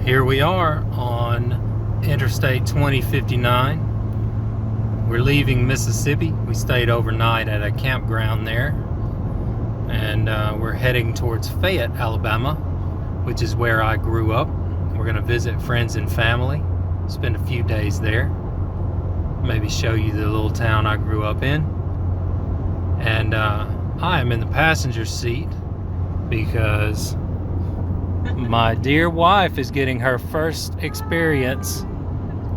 Here we are on Interstate 2059. We're leaving Mississippi. We stayed overnight at a campground there. And we're heading towards Fayette, Alabama, which is where I grew up. We're going to visit friends and family, spend a few days there. Maybe show you the little town I grew up in. And I am in the passenger seat because my dear wife is getting her first experience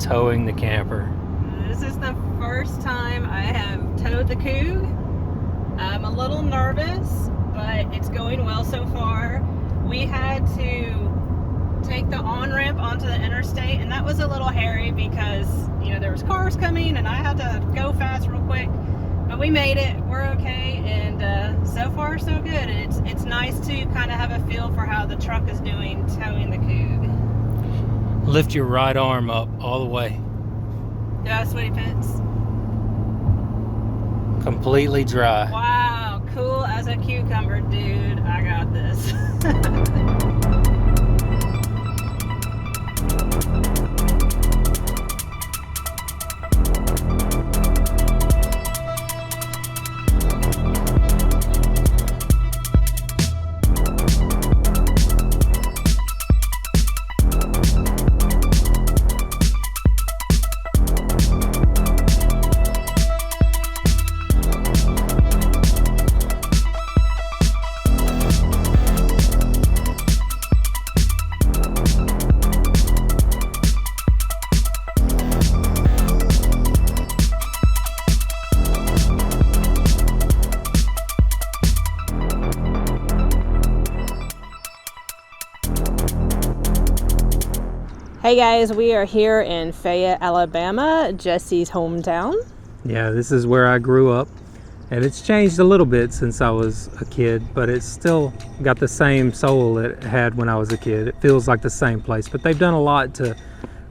towing the camper. This is the first time I have towed the Coug. I'm a little nervous, but it's going well so far. We had to take the on-ramp onto the interstate, and that was a little hairy because, you know, there was cars coming and I had to go fast real quick. But we made it. We're okay, and so far so good. And it's nice to kind of have a feel for how the truck is doing towing the Coug. Lift your right arm up all the way. Yeah, sweaty pants. Completely dry. Wow, cool as a cucumber, dude. I got this. Hey guys, we are here in Fayette, Alabama, Jesse's hometown. Yeah, this is where I grew up, and it's changed a little bit since I was a kid, but it's still got the same soul it had when I was a kid. It feels like the same place, but they've done a lot to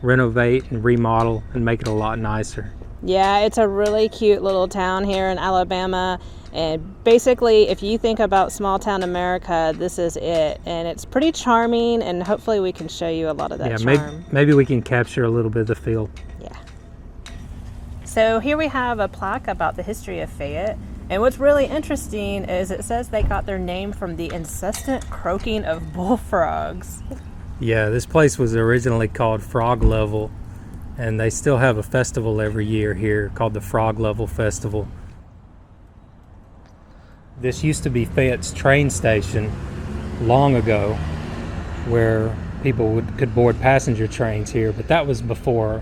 renovate and remodel and make it a lot nicer. Yeah, it's a really cute little town here in Alabama, and basically if you think about small town America, this is it, and it's pretty charming, and hopefully we can show you a lot of that charm. Maybe we can capture a little bit of the feel. Yeah. So here we have a plaque about the history of Fayette, and what's really interesting is it says they got their name from the incessant croaking of bullfrogs. Yeah, this place was originally called Frog Level, and they still have a festival every year here called the Frog Level Festival. This used to be Fayette's train station long ago, where people could board passenger trains here, but that was before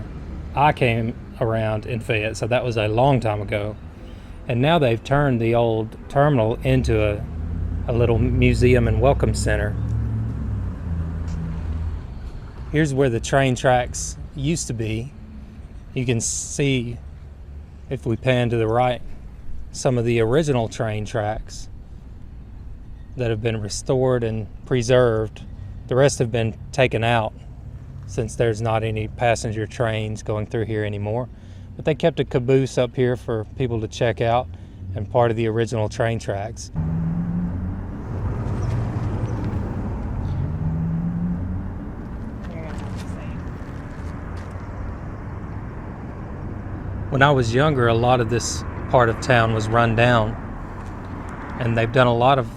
I came around in Fayette, so that was a long time ago. And now they've turned the old terminal into a little museum and welcome center. Here's where the train tracks used to be. You can see, if we pan to the right, some of the original train tracks that have been restored and preserved. The rest have been taken out since there's not any passenger trains going through here anymore. But they kept a caboose up here for people to check out, and part of the original train tracks. When I was younger, a lot of this part of town was run down, and they've done a lot of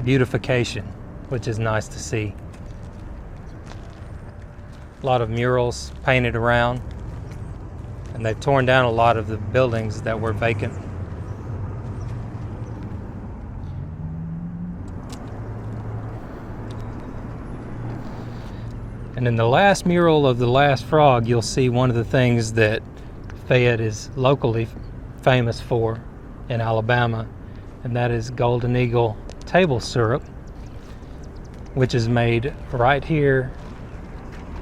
beautification, which is nice to see. A lot of murals painted around, and they've torn down a lot of the buildings that were vacant. And in the last mural of the last frog, you'll see one of the things that Fayette is locally famous for in Alabama, and that is Golden Eagle table syrup, which is made right here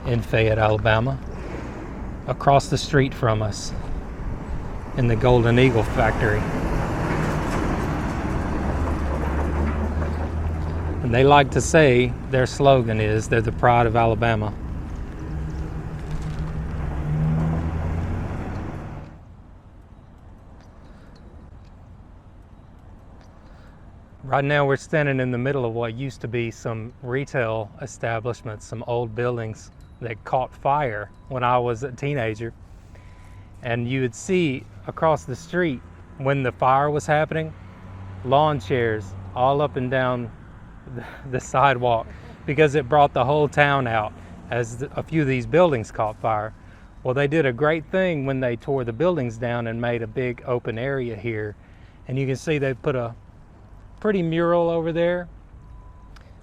in Fayette, Alabama, across the street from us in the Golden Eagle factory. And they like to say their slogan is they're the pride of Alabama. Right now we're standing in the middle of what used to be some retail establishments, some old buildings that caught fire when I was a teenager. And you would see across the street when the fire was happening, lawn chairs all up and down the sidewalk, because it brought the whole town out as a few of these buildings caught fire. Well, they did a great thing when they tore the buildings down and made a big open area here. And you can see they put a pretty mural over there.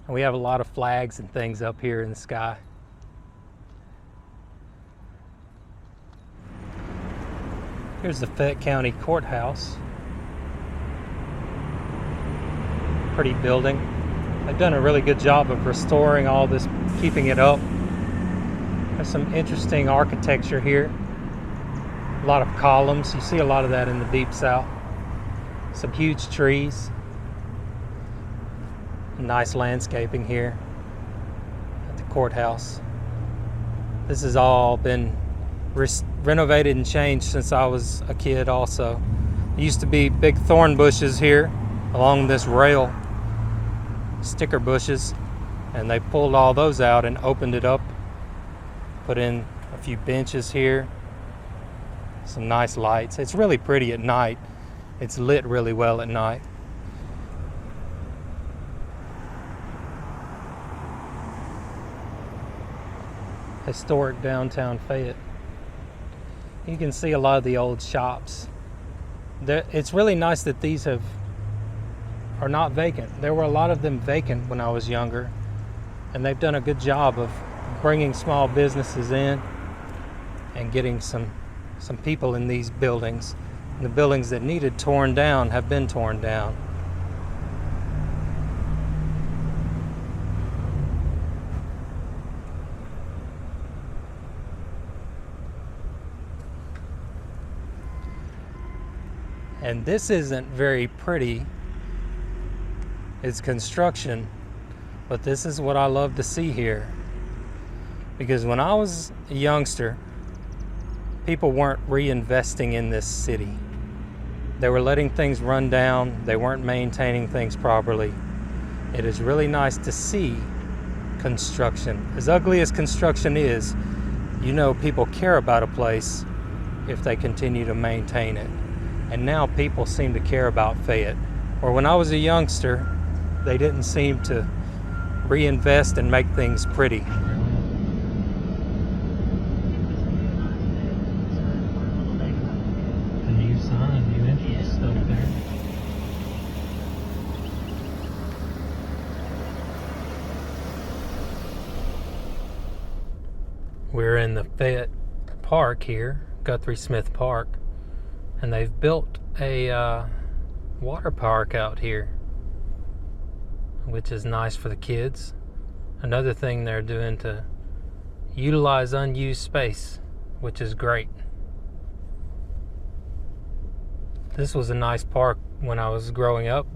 And we have a lot of flags and things up here in the sky. Here's the Fayette County Courthouse. Pretty building. They've done a really good job of restoring all this, keeping it up. There's some interesting architecture here. A lot of columns. You see a lot of that in the deep south. Some huge trees. Nice landscaping here at the courthouse. This has all been renovated and changed since I was a kid also. There used to be big thorn bushes here along this rail, sticker bushes, and they pulled all those out and opened it up, put in a few benches here, some nice lights. It's really pretty at night. It's lit really well at night. Historic downtown Fayette. You can see a lot of the old shops. It's really nice that these are not vacant. There were a lot of them vacant when I was younger, and they've done a good job of bringing small businesses in and getting some people in these buildings. And the buildings that needed torn down have been torn down. And this isn't very pretty. It's construction, but this is what I love to see here. Because when I was a youngster, people weren't reinvesting in this city. They were letting things run down. They weren't maintaining things properly. It is really nice to see construction. As ugly as construction is, you know people care about a place if they continue to maintain it. And now people seem to care about Fayette. Or when I was a youngster, they didn't seem to reinvest and make things pretty. A new sign, new entrance up there. We're in the Fayette Park here, Guthrie Smith Park. And they've built a water park out here, which is nice for the kids. Another thing they're doing to utilize unused space, which is great. This was a nice park when I was growing up,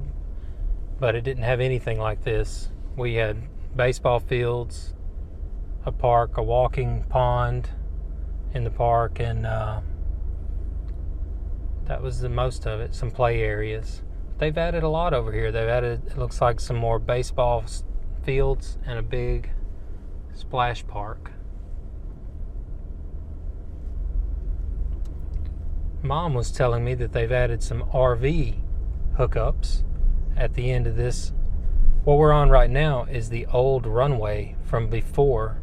but it didn't have anything like this. We had baseball fields, a park, a walking pond in the park, and that was the most of it, some play areas. They've added a lot over here. They've added, it looks like, some more baseball fields and a big splash park. Mom was telling me that they've added some RV hookups at the end of this. What we're on right now is the old runway from before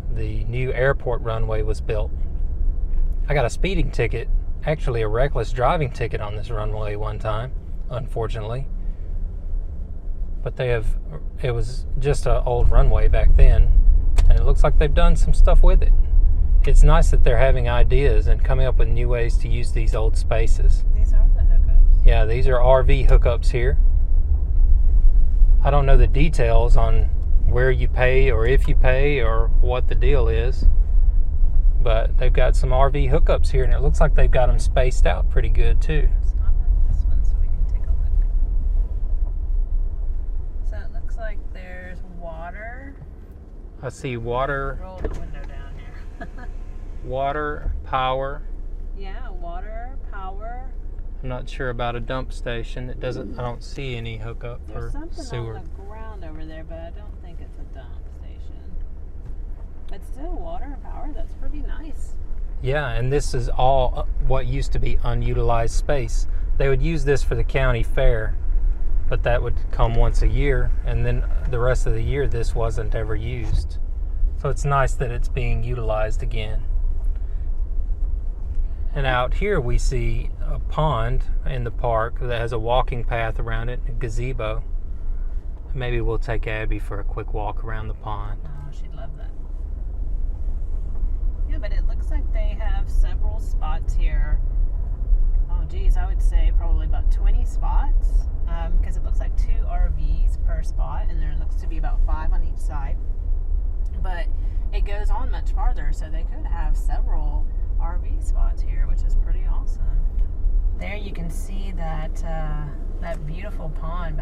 the new airport runway was built. I got a speeding ticket, actually a reckless driving ticket on this runway one time, unfortunately. But it was just an old runway back then, and it looks like they've done some stuff with it. It's nice that they're having ideas and coming up with new ways to use these old spaces. These are the hookups. Yeah, these are RV hookups here. I don't know the details on where you pay or if you pay or what the deal is. But they've got some RV hookups here, and it looks like they've got them spaced out pretty good too. Stop at this one so we can take a look. So it looks like there's water. I see water. Roll the window down here. Water, power. Yeah, water, power, I'm not sure about a dump station. It doesn't. I don't see any hookup There's for something sewer. on the ground over there, but I don't think it's a dump station. But still, water and power, that's pretty nice. Yeah, and this is all what used to be unutilized space. They would use this for the county fair, but that would come once a year, and then the rest of the year this wasn't ever used. So it's nice that it's being utilized again. And out here we see a pond in the park that has a walking path around it, a gazebo. Maybe we'll take Abby for a quick walk around the pond. Oh, she'd love that. Yeah, but it looks like they have several spots here. Oh, geez, I would say probably about 20 spots, because it looks like 2 RVs per spot, and there looks to be about 5 on each side. But it goes on much farther, so they could have several RV spots here, which is pretty awesome. There you can see that that beautiful pond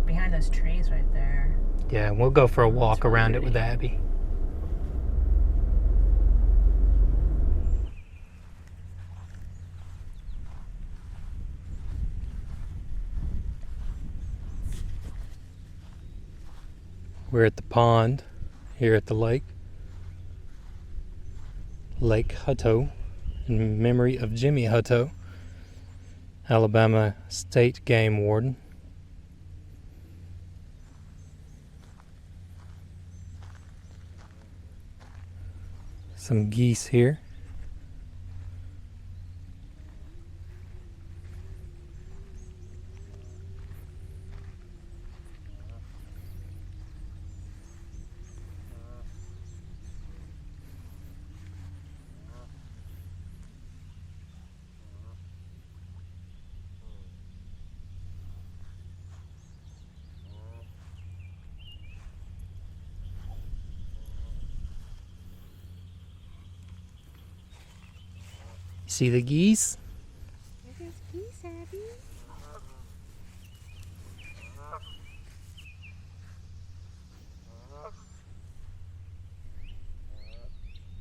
behind those trees right there. Yeah, we'll go for a walk around it with Abby. We're at the pond here at the lake. Lake Hutto, in memory of Jimmy Hutto, Alabama State Game Warden. Some geese here. You see the geese? There's geese, Abby.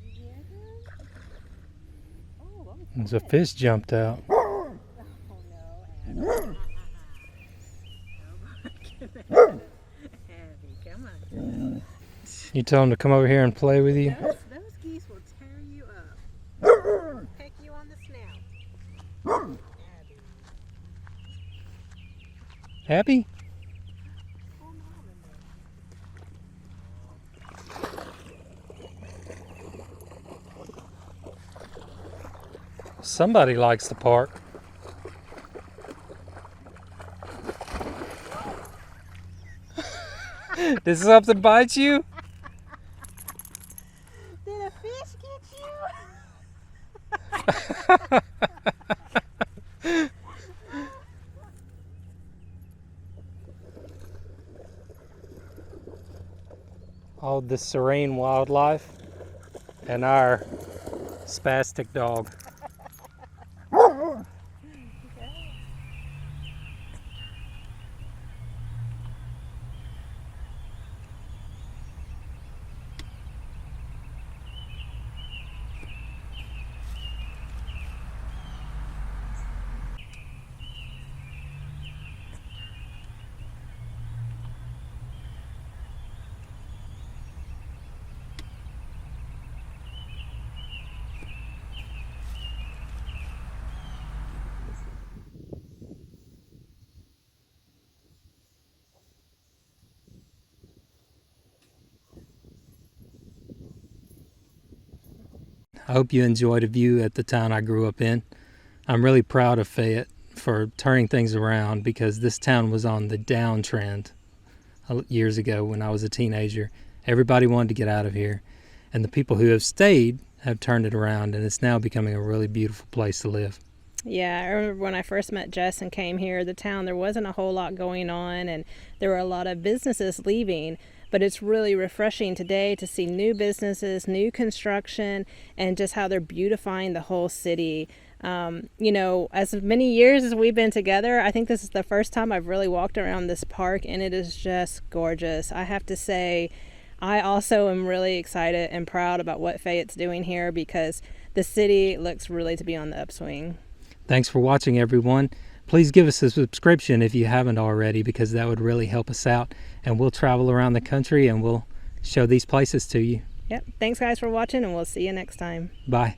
You hear them? Oh, There's a fish jumped out. oh no, Abby. Oh my goodness. Abby, come on. You tell them to come over here and play with you? Those geese will tear you up. Peck you on the snout. Abby. Abby? Oh, Mom in there. Somebody likes the park. Did something bite you? Did a fish get you? All the serene wildlife and our spastic dog. I hope you enjoyed a view at the town I grew up in. I'm really proud of Fayette for turning things around, because this town was on the downtrend years ago when I was a teenager. Everybody wanted to get out of here, and the people who have stayed have turned it around, and it's now becoming a really beautiful place to live. Yeah, I remember when I first met Jess and came here, the town, there wasn't a whole lot going on, and there were a lot of businesses leaving. But it's really refreshing today to see new businesses, new construction, and just how they're beautifying the whole city. You know, as many years as we've been together, I think this is the first time I've really walked around this park, and it is just gorgeous. I have to say, I also am really excited and proud about what Fayette's doing here, because the city looks really to be on the upswing. Thanks for watching, everyone. Please give us a subscription if you haven't already, because that would really help us out. And we'll travel around the country and we'll show these places to you. Yep. Thanks, guys, for watching, and we'll see you next time. Bye.